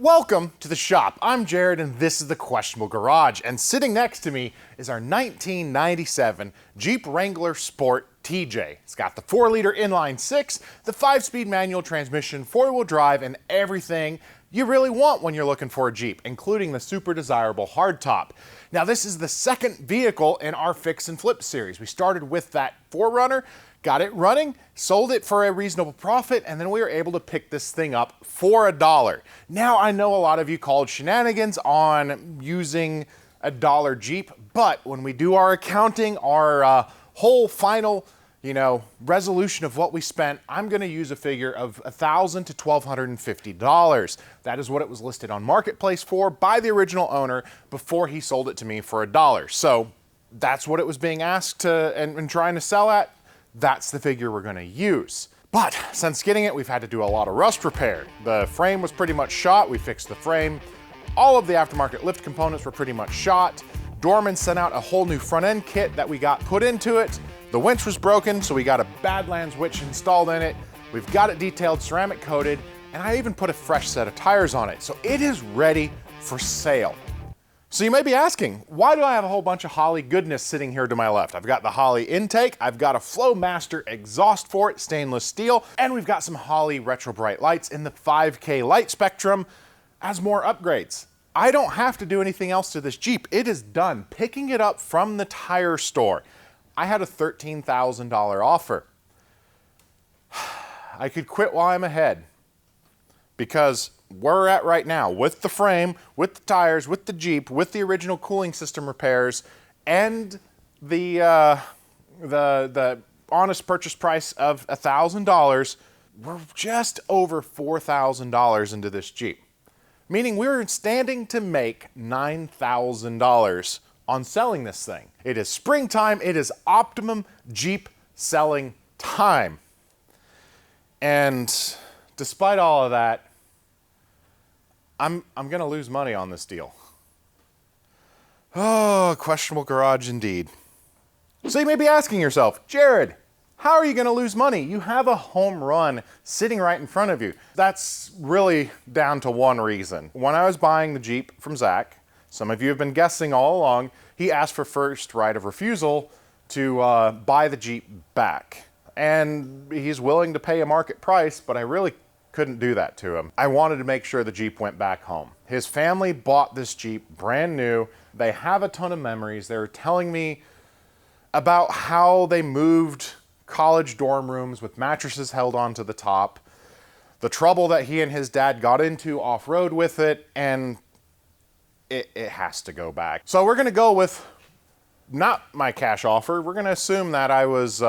Welcome to the shop. I'm Jared and this is the Questionable Garage, and sitting next to me is our 1997 Jeep Wrangler Sport TJ. It's got the 4-liter inline 6, the 5-speed manual transmission, 4-wheel drive, and everything you really want when you're looking for a Jeep, including the super desirable hardtop. Now this is the second vehicle in our fix and flip series. We started with that 4Runner, got it running, sold it for a reasonable profit, and then we were able to pick this thing up for $1. Now I know a lot of you called shenanigans on using a dollar Jeep, but when we do our accounting, our whole final, resolution of what we spent, I'm gonna use a figure of $1,000 to $1,250. That is what it was listed on Marketplace for by the original owner before he sold it to me for $1. So that's what it was being asked to and trying to sell at. That's the figure we're gonna use. But since getting it, we've had to do a lot of rust repair. The frame was pretty much shot. We fixed the frame. All of the aftermarket lift components were pretty much shot. Dorman sent out a whole new front end kit that we got put into it. The winch was broken, so we got a Badlands winch installed in it. We've got it detailed, ceramic coated, and I even put a fresh set of tires on it. So it is ready for sale. So you may be asking, why do I have a whole bunch of Holley goodness sitting here to my left? I've got the Holley intake, I've got a Flowmaster exhaust for it, stainless steel, and we've got some Holley retro bright lights in the 5K light spectrum as more upgrades. I don't have to do anything else to this Jeep. It is done. Picking it up from the tire store, I had a $13,000 offer. I could quit while I'm ahead, because where we're at right now, with the frame, with the tires, with the Jeep, with the original cooling system repairs, and the honest purchase price of $1,000, we're just over $4,000 into this Jeep. Meaning we're standing to make $9,000 on selling this thing. It is springtime, it is optimum Jeep selling time. And despite all of that, I'm gonna lose money on this deal. Oh, questionable garage indeed. So you may be asking yourself, Jared, how are you gonna lose money? You have a home run sitting right in front of you. That's really down to one reason. When I was buying the Jeep from Zach, some of you have been guessing all along, he asked for first right of refusal to buy the Jeep back. And he's willing to pay a market price, but I really couldn't do that to him. I wanted to make sure the Jeep went back home. His family bought this Jeep brand new. They have a ton of memories. They were telling me about how they moved college dorm rooms with mattresses held onto the top, the trouble that he and his dad got into off-road with it, and it has to go back. So we're gonna go with not my cash offer. We're gonna assume that I was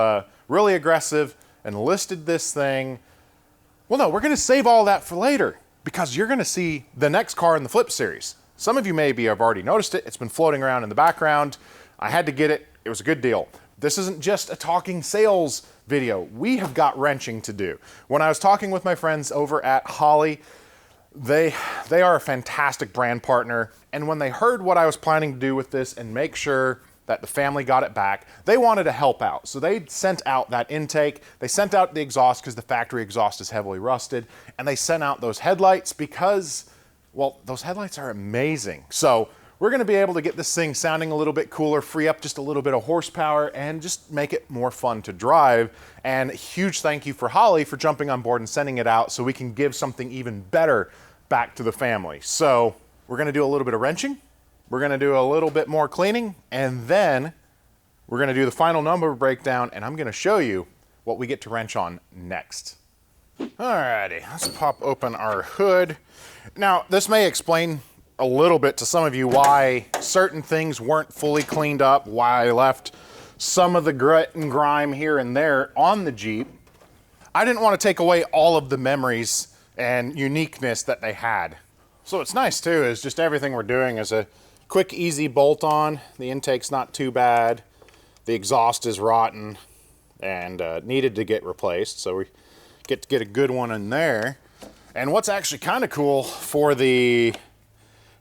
really aggressive and listed this thing. Well, no, we're gonna save all that for later, because you're gonna see the next car in the flip series. Some of you maybe have already noticed it. It's been floating around in the background. I had to get it. It was a good deal. This isn't just a talking sales video. We have got wrenching to do. When I was talking with my friends over at Holley, they are a fantastic brand partner. And when they heard what I was planning to do with this and make sure that the family got it back, they wanted to help out. So they sent out that intake, they sent out the exhaust because the factory exhaust is heavily rusted, and they sent out those headlights because, well, those headlights are amazing. So we're gonna be able to get this thing sounding a little bit cooler, free up just a little bit of horsepower, and just make it more fun to drive. And huge thank you for Holley for jumping on board and sending it out so we can give something even better back to the family. So we're gonna do a little bit of wrenching, we're gonna do a little bit more cleaning, and then we're gonna do the final number breakdown, and I'm gonna show you what we get to wrench on next. Alrighty, let's pop open our hood. Now, this may explain a little bit to some of you why certain things weren't fully cleaned up, why I left some of the grit and grime here and there on the Jeep. I didn't want to take away all of the memories and uniqueness that they had. So what's nice too is just everything we're doing is a quick, easy bolt on. The intake's not too bad. The exhaust is rotten and needed to get replaced. So we get to get a good one in there. And what's actually kind of cool for the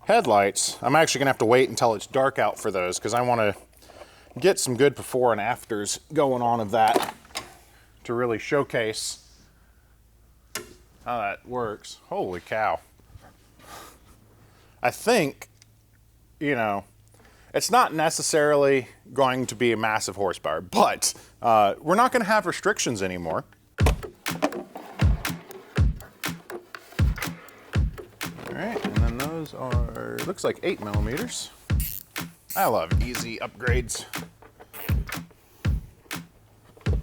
headlights, I'm actually gonna have to wait until it's dark out for those because I want to get some good before and afters going on of that to really showcase how that works. Holy cow. I think, you know, it's not necessarily going to be a massive horsepower, but we're not going to have restrictions anymore. All right, and then those are, looks like 8 millimeters. I love easy upgrades.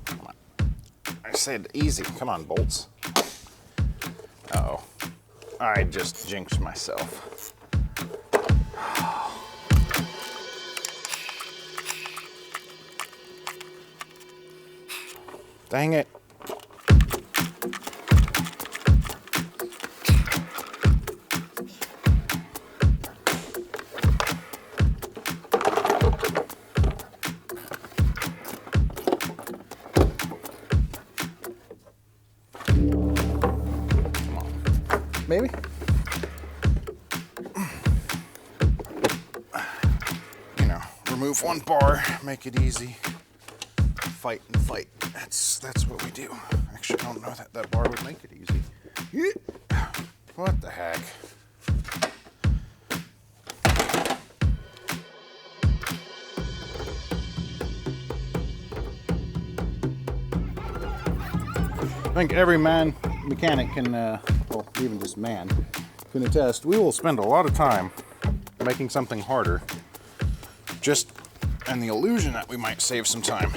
Come on. I said easy. Come on, bolts. Uh-oh. I just jinxed myself. Dang it. Maybe? You know, remove one bar, make it easy. Fight and fight. That's what we do. Actually, I don't know that that bar would make it easy. What the heck? I think every mechanic can, well, even just man, can attest, we will spend a lot of time making something harder, just in the illusion that we might save some time.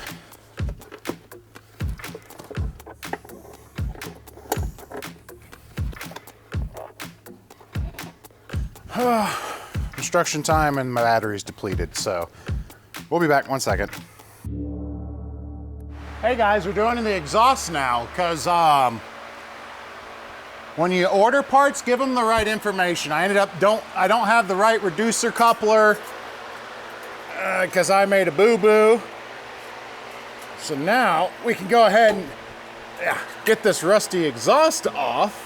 Construction time and my battery's depleted, so we'll be back 1 second. Hey guys, we're doing the exhaust now because when you order parts, give them the right information. I don't have the right reducer coupler because I made a boo-boo. So now we can go ahead and get this rusty exhaust off.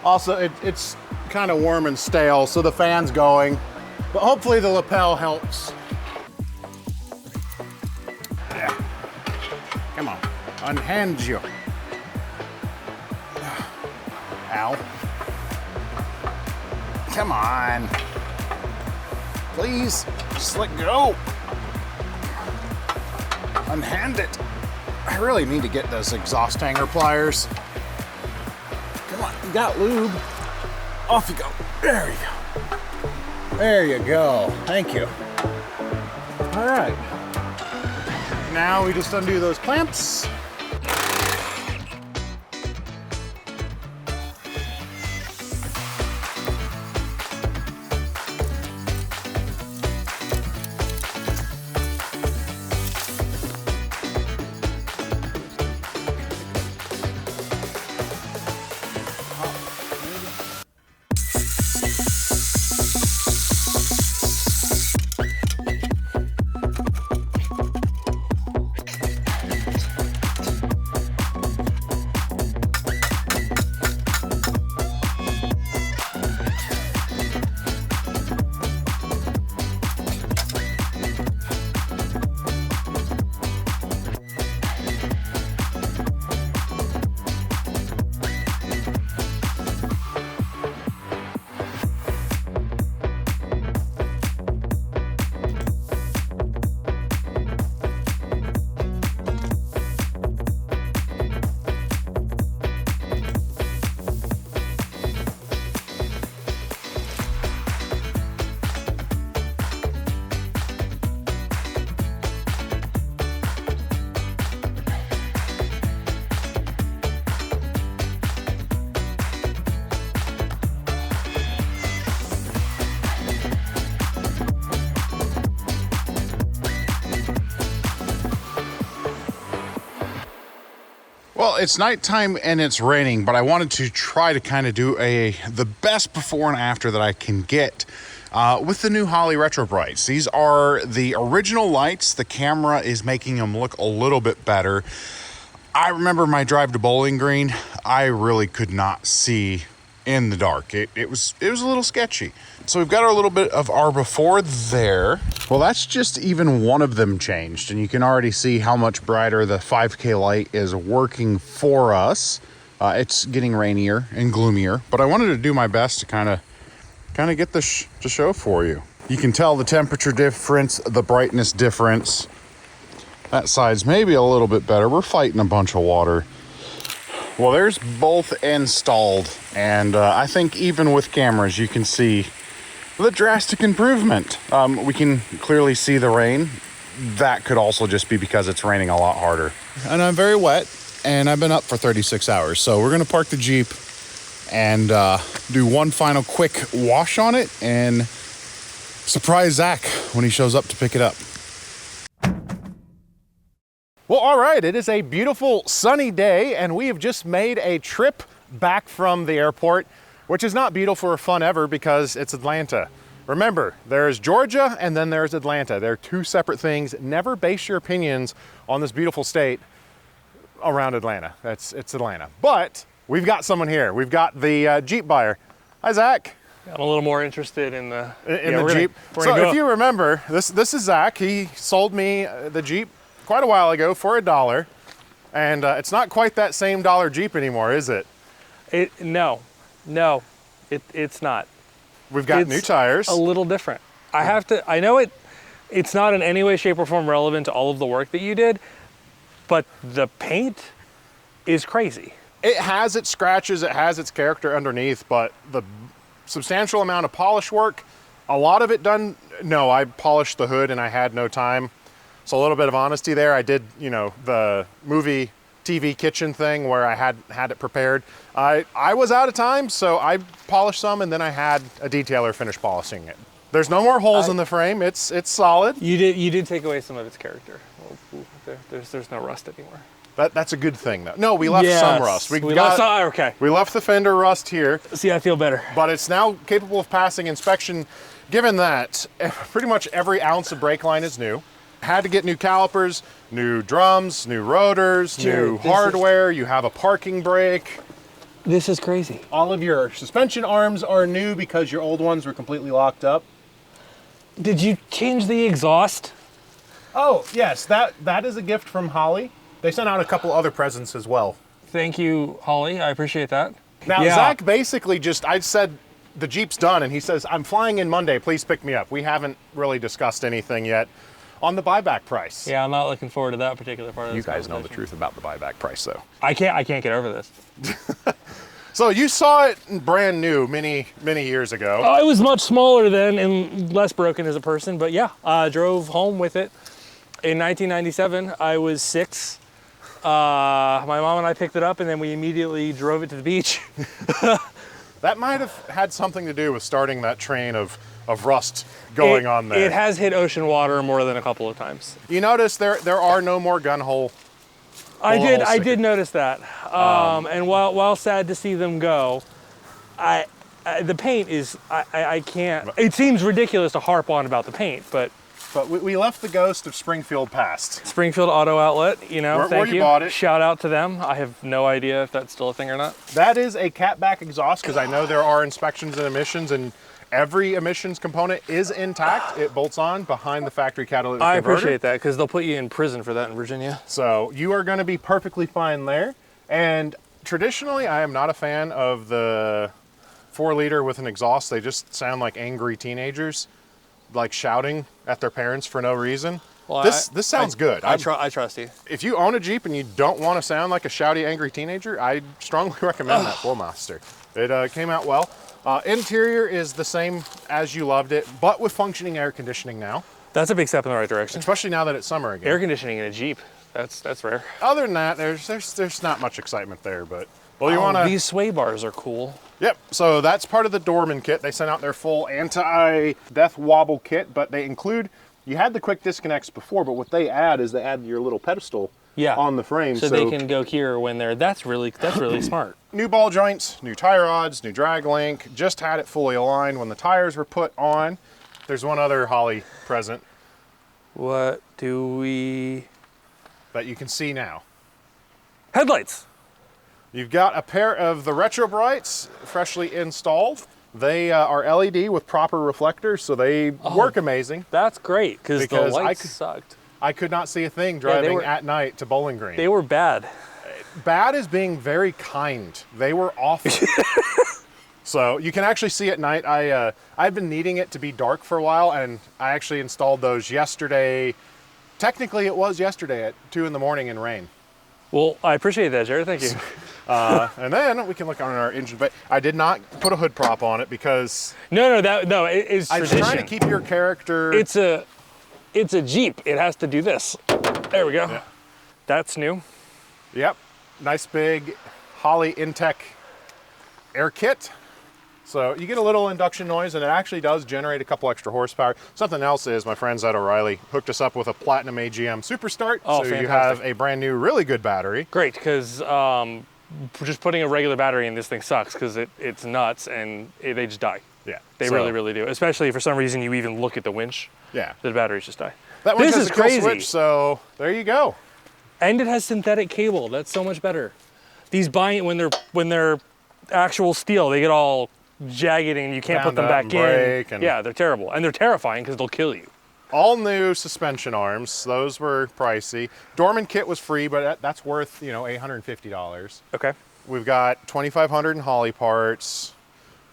Also, it's kind of warm and stale, so the fan's going, but hopefully the lapel helps. Yeah. Come on, unhand you. Ow. Come on. Please, just let go. Unhand it. I really need to get those exhaust hanger pliers. Come on, you got lube. Off you go. There you go. There you go. Thank you. All right. Now we just undo those clamps. Well, it's nighttime and it's raining, but I wanted to try to kind of do the best before and after that I can get with the new Holley Retro Brights. These are the original lights. The camera is making them look a little bit better. I remember my drive to Bowling Green, I really could not see in the dark. It was a little sketchy. So we've got our little bit of our before there. Well, that's just even one of them changed, and you can already see how much brighter the 5K light is working for us. It's getting rainier and gloomier, but I wanted to do my best to kind of kind of get this to show for you. You can tell the temperature difference, the brightness difference. That side's maybe a little bit better. We're fighting a bunch of water. Well, there's both installed, and I think even with cameras, you can see the drastic improvement. We can clearly see the rain. That could also just be because it's raining a lot harder. And I'm very wet, and I've been up for 36 hours. So we're gonna park the Jeep and do one final quick wash on it and surprise Zach when he shows up to pick it up. Well, all right, it is a beautiful sunny day, and we have just made a trip back from the airport, which is not beautiful or fun ever because it's Atlanta. Remember, there's Georgia and then there's Atlanta. They're two separate things. Never base your opinions on this beautiful state around Atlanta. It's Atlanta. But we've got someone here. We've got the Jeep buyer. Hi, Zach. I'm a little more interested in the Jeep. So if you remember, this is Zach. He sold me the Jeep quite a while ago for $1, and it's not quite that same dollar Jeep anymore, is it? No, it's not. We've got new tires. A little different. I know it's not in any way, shape, or form relevant to all of the work that you did, but the paint is crazy. It has its scratches, it has its character underneath, but the substantial amount of polish work, a lot of it done. No, I polished the hood and I had no time. So a little bit of honesty there. I did, the movie TV kitchen thing where I had it prepared. I was out of time, so I polished some and then I had a detailer finish polishing it. There's no more holes in the frame. It's solid. You did take away some of its character. There's no rust anymore. That's a good thing though. No, we left some rust. We left the fender rust here. See, I feel better. But it's now capable of passing inspection, given that pretty much every ounce of brake line is new. Had to get new calipers, new drums, new rotors, new hardware. You have a parking brake. This is crazy. All of your suspension arms are new because your old ones were completely locked up. Did you change the exhaust? Oh, yes. That is a gift from Holley. They sent out a couple other presents as well. Thank you, Holley. I appreciate that. Now, Zach basically I said the Jeep's done, and he says, I'm flying in Monday. Please pick me up. We haven't really discussed anything yet on the buyback price. Yeah, I'm not looking forward to that particular part of this. You guys know the truth about the buyback price, though. I can't get over this. So you saw it brand new many years ago. Oh, it was much smaller then and less broken as a person, but yeah, I drove home with it in 1997. I was 6. My mom and I picked it up, and then we immediately drove it to the beach. That might have had something to do with starting that train of rust going on there. It has hit ocean water more than a couple of times. You notice there are no more gun hole. I did notice that. And while sad to see them go, the paint is, I can't, it seems ridiculous to harp on about the paint, but we left the ghost of Springfield past. Springfield Auto Outlet, thank you. Bought it. Shout out to them. I have no idea if that's still a thing or not. That is a catback exhaust, because I know there are inspections and emissions, and every emissions component is intact. It bolts on behind the factory catalytic converter. I appreciate that, because they'll put you in prison for that in Virginia. So you are going to be perfectly fine there. And traditionally, I am not a fan of the 4-liter with an exhaust. They just sound like angry teenagers, like shouting at their parents for no reason. Well, this sounds good. I trust you. If you own a Jeep and you don't want to sound like a shouty, angry teenager, I strongly recommend that Flowmaster. It came out well. Interior is the same as you loved it, but with functioning air conditioning now. That's a big step in the right direction. Especially now that it's summer again. Air conditioning in a Jeep, that's rare. Other than that, there's not much excitement there, but these sway bars are cool. Yep, so that's part of the Dorman kit. They sent out their full anti-death wobble kit, but they include, you had the quick disconnects before, but what they add is they add your little pedestal on the frame. So they can go here when they're, that's really smart. New ball joints, new tire rods, new drag link, just had it fully aligned when the tires were put on. There's one other Holley present. What do we? That you can see now. Headlights. You've got a pair of the retro brights freshly installed. They are LED with proper reflectors, so they work amazing. That's great, because the lights sucked. I could not see a thing driving at night to Bowling Green. They were bad. Bad is being very kind. They were awful. So you can actually see at night. I've been needing it to be dark for a while, and I actually installed those yesterday. Technically, it was yesterday at 2 in the morning in rain. Well, I appreciate that, Jared. Thank you. And then we can look on our engine bay. I did not put a hood prop on it because It's I was tradition. trying to keep your character. It's a Jeep. It has to do this. There we go. Yeah. That's new. Yep, nice big Holley Intech air kit. So you get a little induction noise, and it actually does generate a couple extra horsepower. Something else is my friends at O'Reilly hooked us up with a Platinum AGM Super Start. Oh, so fantastic. you have a brand new, really good battery. Great, because just putting a regular battery in this thing sucks because it's nuts and they just die. Yeah, They really, really do. Especially if for some reason you even look at the winch. Yeah, The batteries just die. that one This has is a kill crazy. switch. So there you go. And it has synthetic cable. That's so much better. These when they're actual steel, they get all jagged and you can't put them back in. Yeah, they're terrible. And they're terrifying because they'll kill you. All new suspension arms. Those were pricey. Dorman kit was free, but that's worth, $850. Okay. We've got $2,500 in Holley parts,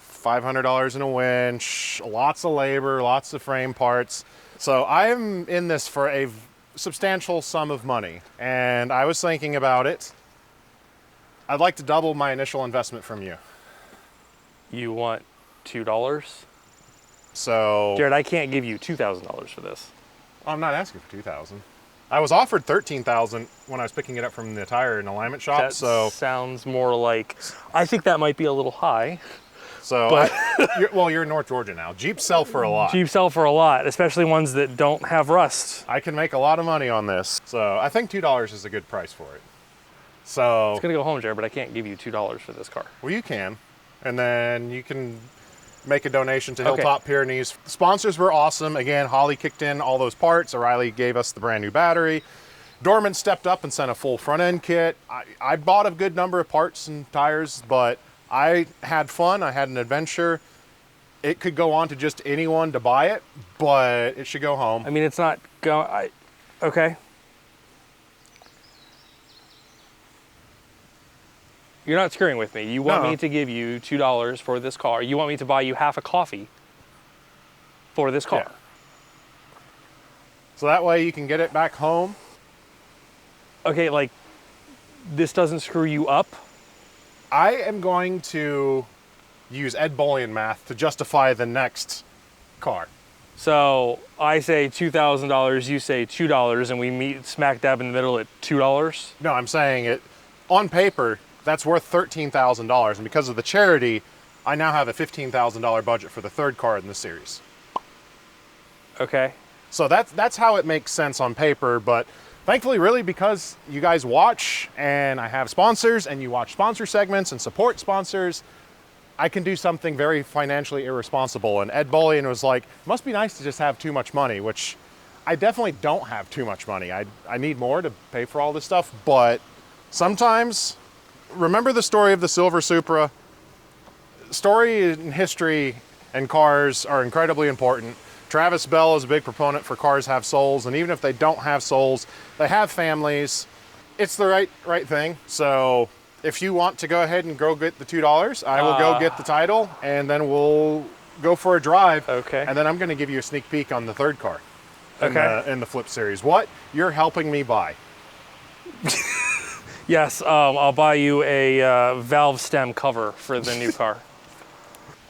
$500 in a winch, lots of labor, lots of frame parts. So I'm in this for a substantial sum of money, and I was thinking about it. I'd like to double my initial investment from you. You want $2? So Jared, I can't give you $2,000 for this. I'm not asking for $2,000. I was offered $13,000 when I was picking it up from the tire and alignment shop. That so sounds more like, I think that might be a little high. So you're in North Georgia now. Jeeps sell for a lot. Jeeps sell for a lot, especially ones that don't have rust. I can make a lot of money on this. So I think $2 is a good price for it. So It's gonna go home, Jared, but I can't give you $2 for this car. well, you can. And then you can make a donation to Hilltop Pyrenees. Sponsors were awesome. Again, Holley kicked in all those parts. O'Reilly gave us the brand new battery. Dorman stepped up and sent a full front end kit. I bought a good number of parts and tires, but I had fun. I had an adventure. It could go on to just anyone to buy it, but it should go home. I mean, it's not going, okay. You're not screwing with me. You want No. me to give you $2 for this car. You want me to buy you half a coffee for this car. Yeah. So that way you can get it back home. Okay, like, this doesn't screw you up? I am going to use Ed Bullion math to justify the next car. So I say $2,000, you say $2, and we meet smack dab in the middle at $2? No, I'm saying it on paper, that's worth $13,000. And because of the charity, I now have a $15,000 budget for the third car in the series. Okay. So that's how it makes sense on paper. But thankfully, really, because you guys watch and I have sponsors and you watch sponsor segments and support sponsors, I can do something very financially irresponsible. And Ed Bullion was like, must be nice to just have too much money, which I definitely don't have too much money. I need more to pay for all this stuff. But sometimes, remember the story of the Silver Supra? Story and history and cars are incredibly important. Travis Bell is a big proponent for cars have souls, and even if they don't have souls, they have families. It's the right thing. So if you want to go ahead and go get the $2, I will go get the title, and then we'll go for a drive. Okay. And then I'm going to give you a sneak peek on the third car Okay. in the Flip series. What you're helping me buy. Yes, I'll buy you a valve stem cover for the new car.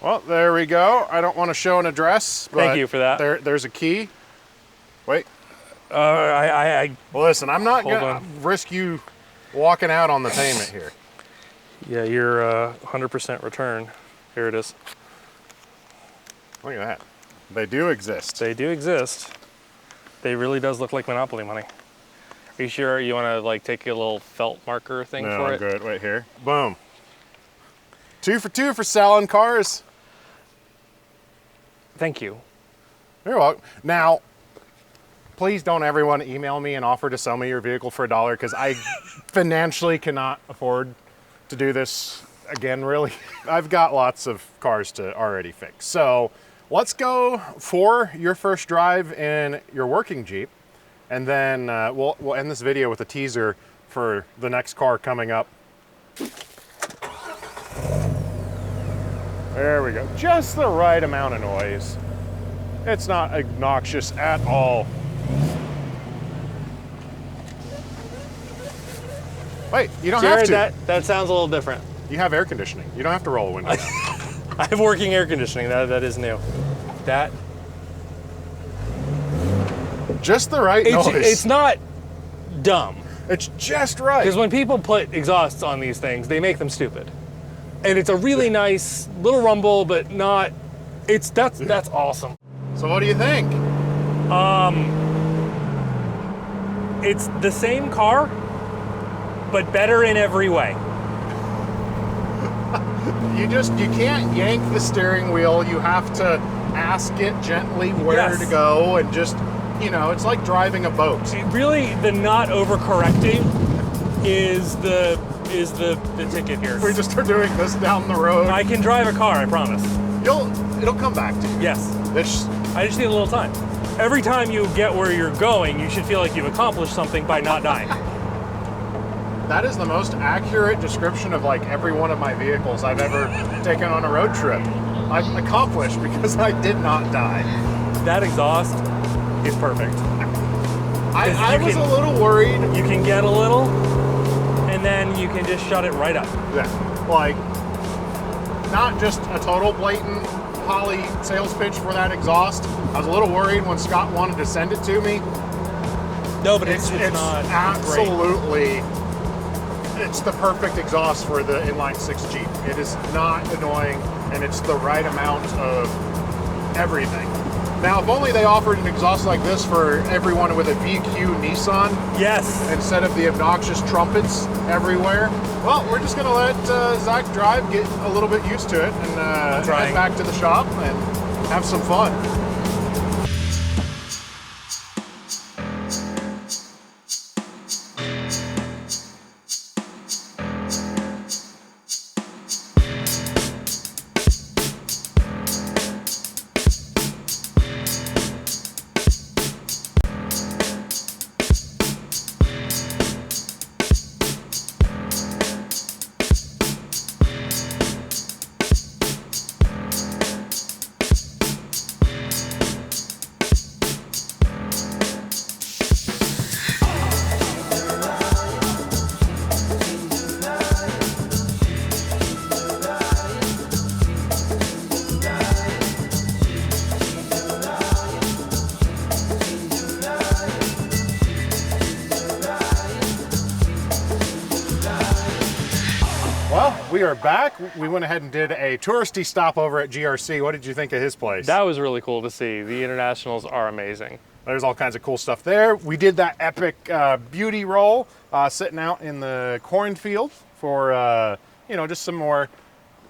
Well, there we go. I don't want to show an address, but Thank you for that. There's a key. Wait. I Well, listen, I'm not Hold going on. to risk you walking out on the payment here. yeah, your 100% return. Here it is. Look at that. They do exist. They do exist. They really does look like Monopoly money. Are you sure you want to like take a little felt marker thing No, for I'm it? good. Wait here. Boom. 2 for 2 for selling cars. Thank you. You're welcome. Now, please don't everyone email me and offer to sell me your vehicle for $1 because I financially cannot afford to do this again, really. I've got lots of cars to already fix. So let's go for your first drive in your working Jeep. And then we'll end this video with a teaser for the next car coming up. There we go. Just the right amount of noise. It's not obnoxious at all. Wait, you don't have Jared, to. that sounds a little different. You have air conditioning. You don't have to roll a window. I have working air conditioning. That is new. That Just the right noise. it's not dumb. It's just right. Because when people put exhausts on these things, they make them stupid. And it's a really nice little rumble, but not. That's awesome. So what do you think? It's the same car, but better in every way. You can't yank the steering wheel. You have to ask it gently where Yes. to go, and just, it's like driving a boat. Really, the not overcorrecting is the ticket here. We just are doing this down the road. I can drive a car, I promise. It'll come back to you. Yes. It's, I just need a little time. Every time you get where you're going, you should feel like you've accomplished something by not dying. that is the most accurate description of like every one of my vehicles I've ever taken on a road trip. I've accomplished because I did not die. That exhaust is perfect. I was a little worried. You can get a little, and then you can just shut it right up. Yeah, like not just a total blatant Holley sales pitch for that exhaust. I was a little worried when Scott wanted to send it to me. No, but it's not absolutely. It's the perfect exhaust for the inline six Jeep. It is not annoying, and it's the right amount of everything. Now, if only they offered an exhaust like this for everyone with a VQ Nissan. Yes. Instead of the obnoxious trumpets everywhere. Well, we're just going to let Zach drive, get a little bit used to it, and head back to the shop and have some fun. Well, we are back. We went ahead and did a touristy stopover at GRC. What did you think of his place? That was really cool to see. The internationals are amazing. There's all kinds of cool stuff there. We did that epic beauty roll sitting out in the cornfield for, just some more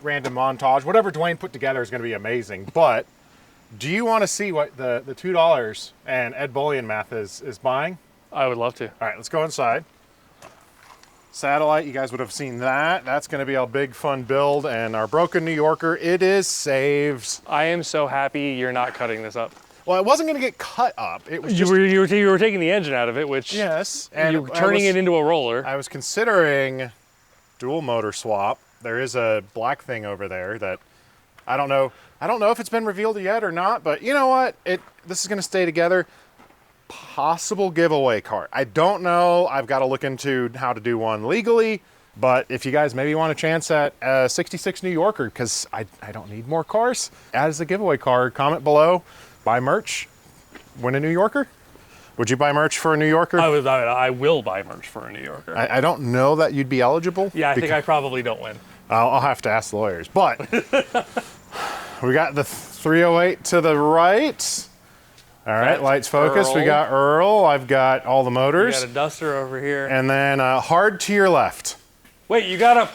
random montage. Whatever Dwayne put together is going to be amazing. But do you want to see what the $2 and Ed Bullion math is buying? I would love to. All right, let's go inside. Satellite, you guys would have seen that. That's going to be a big fun build. And our broken New Yorker, it is saved. I am so happy you're not cutting this up. Well, it wasn't going to get cut up. It was just, you were taking the engine out of it, which yes, and you were turning it into a roller. I was considering dual motor swap. There is a black thing over there that I don't know if it's been revealed yet or not. But you know what? This is going to stay together. Possible giveaway car. I don't know. I've got to look into how to do one legally. But if you guys maybe want a chance at a 66 New Yorker, because I don't need more cars, as a giveaway car, comment below. Buy merch, win a New Yorker. Would you buy merch for a New Yorker? I will buy merch for a New Yorker. I don't know that you'd be eligible. Yeah, I think I probably don't win. I'll have to ask the lawyers. But we got the 308 to the right. All right, That's lights focus. Earl. We got Earl. I've got all the You motors. got a Duster over here. And then hard to your left. Wait, you got a